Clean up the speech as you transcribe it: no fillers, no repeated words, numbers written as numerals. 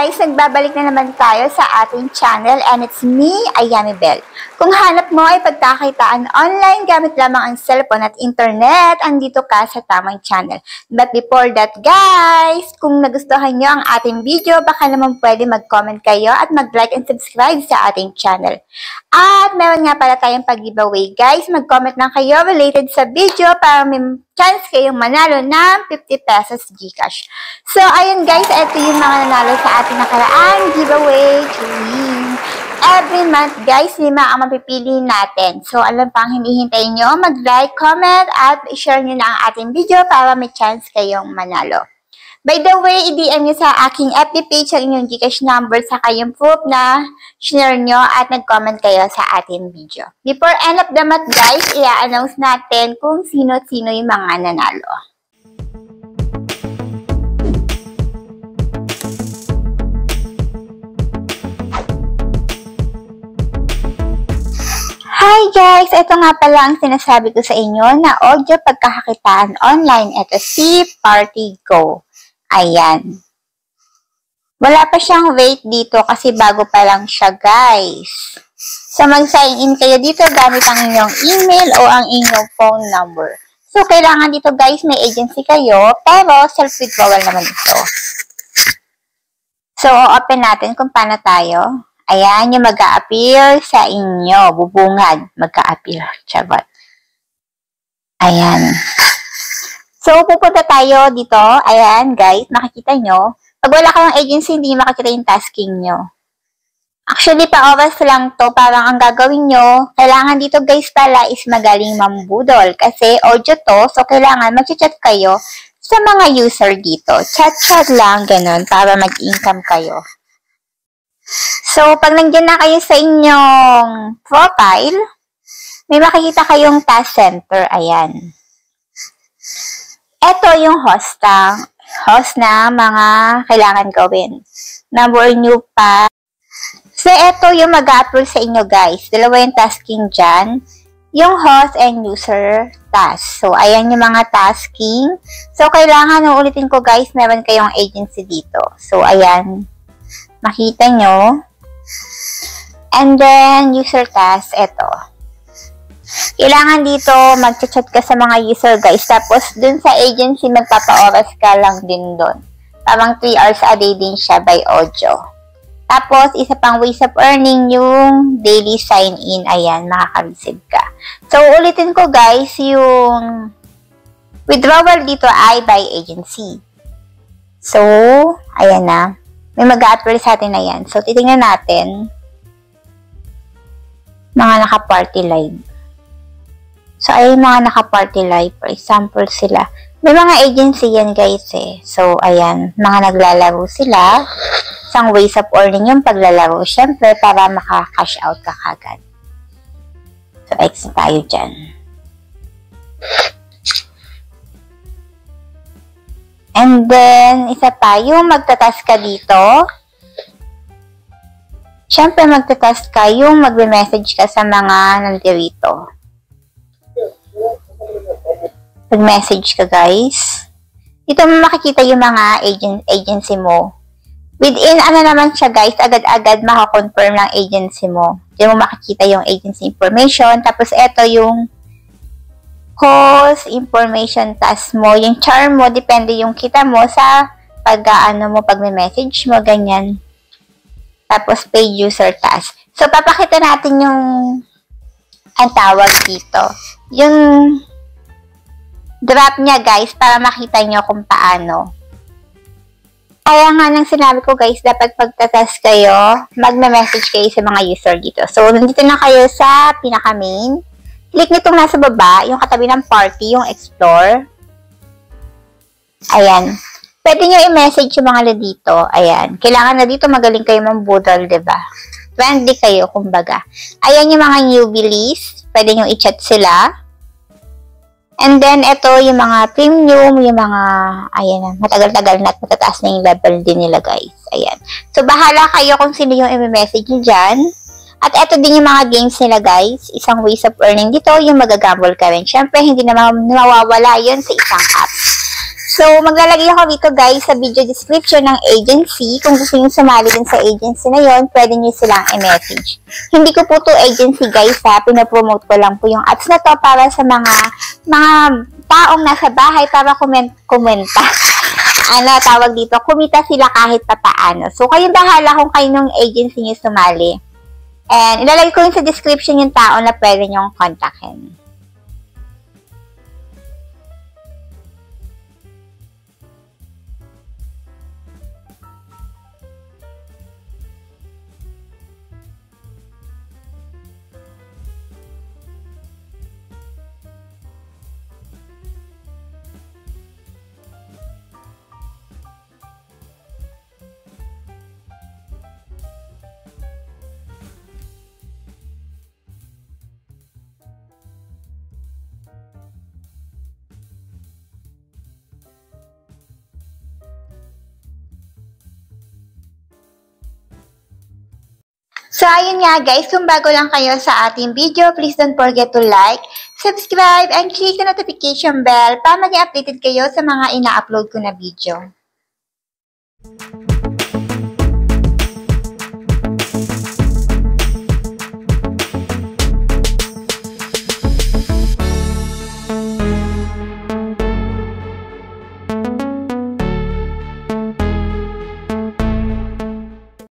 guys, nagbabalik na naman tayo sa ating channel and it's me, Ayami Bell. Kung hanap mo ay pagkakakitaan online gamit lamang ang cellphone at internet, andito ka sa tamang channel. But before that guys, kung nagustuhan nyo ang ating video, baka naman pwede mag-comment kayo at mag-like and subscribe sa ating channel. At meron nga pala tayong pag-giveaway guys, mag-comment lang kayo related sa video para may chance kayong manalo ng 50 pesos GCash. So ayun guys, ito yung mga nanalo sa ating nakaraan giveaway tuwing every month guys, 5 ang mapipili natin. So alam pang hinihintay nyo, mag-like, comment at i-share nyo na ang ating video para may chance kayong manalo. By the way, i-DM nyo sa aking FB page ang inyong GCash number sa kayong proof na share nyo at nag-comment kayo sa ating video. Before end of the month guys, i-announce natin kung sino-sino yung mga nanalo. Hi guys! Ito nga pala ang sinasabi ko sa inyo na audio pagkakakitaan online. Ito si Party Go. Ayan. Wala pa siyang rate dito kasi bago pa lang siya guys. So mag-sign in kayo dito gamit ang inyong email o ang inyong phone number. So kailangan dito guys may agency kayo pero self-withdrawal naman ito. So open natin kung paano tayo. Ayan, yung mag-a-appear sa inyo. Bubungad. Mag-a-appear. Chabot. Ayan. So, pupunta tayo dito. Ayan, guys. Makikita nyo. Pag wala kayong agency, hindi makikita yung tasking nyo. Actually, pa-oras lang to. Parang ang gagawin nyo, kailangan dito, guys, pala is magaling mambudol. Kasi audio to. So, kailangan mag-chat kayo sa mga user dito. Chat-chat lang, ganun, para mag-income kayo. So, pag nandiyan na kayo sa inyong profile, may makikita kayong task center. Ayan. Ito yung host na mga kailangan gawin. Number new pa. So, ito yung mag-upload sa inyo, guys. Dalawa yung tasking dyan. Yung host and user task. So, ayan yung mga tasking. So, kailangan, uulitin ko, guys, meron kayong agency dito. So, ayan. Makita nyo. And then, user task, ito. Kailangan dito, mag-chat ka sa mga user, guys. Tapos, dun sa agency, magpapa-oras ka lang din dun. Parang 3 hours a day din siya by audio. Tapos, isa pang ways of earning yung daily sign-in. Ayan, makaka-receive ka. So, ulitin ko, guys, yung withdrawal dito ay by agency. So, ayan na. May mag-a-upload sa atin na yan. So, titingnan natin mga naka-party live. So, ay mga naka-party live. For example, sila. May mga agency yan, guys, eh. So, ayan. Mga naglalaro sila. Isang ways of earning yung paglalaro. Siyempre, para maka-cash out ka kagad. So, exit tayo dyan. And then, isa pa, yung magtatas ka dito. Siyempre, magtatas ka yung magbe-message ka sa mga nandirito. Mag-message ka, guys. Dito mo makikita yung mga agency mo. Within, ano naman siya, guys, agad-agad makakonfirm ng agency mo. Dito mo makikita yung agency information. Tapos, ito yung host, information task mo, yung charm mo, depende yung kita mo sa pag-ano mo, pag may message mo, ganyan. Tapos, page user task. So, papakita natin yung ang tawag dito. Yung drop niya, guys, para makita nyo kung paano. Kaya nga nang sinabi ko, guys, dapat pagtatas kayo, magme-message kayo sa mga user dito. So, nandito na kayo sa pinaka-main. Click nitong nasa baba, yung katabi ng party, yung explore. Ayan. Pwede nyo i-message yung mga dito. Ayan. Kailangan na dito magaling kayo mambudol, diba? Friendly kayo, kumbaga. Ayan yung mga newbie list. Pwede nyo i-chat sila. And then, ito yung mga premium, yung mga, ayan na, matagal-tagal na at matataas na yung level din nila, guys. Ayan. So, bahala kayo kung sino yung i-message nyo dyan. At ito din yung mga games nila, guys. Isang ways of earning dito, yung magagamble ka rin. Siyempre, hindi naman nawawala yun sa isang app. So, maglalagay ako dito guys sa video description ng agency. Kung gusto nyo sumali din sa agency na yon, pwede nyo silang i-message. Hindi ko po to agency guys ha, pinopromote ko lang po yung ads na to para sa mga taong nasa bahay para kumenta. Ano, tawag dito, kumita sila kahit papaano. So, kayong bahala kung kayo nung agency nyo sumali. And, ilalagay ko yun sa description yung tao na pwede nyong kontakin. So, ayun nga guys, kung bago lang kayo sa ating video, please don't forget to like, subscribe, and click the notification bell para maging updated kayo sa mga ina-upload ko na video.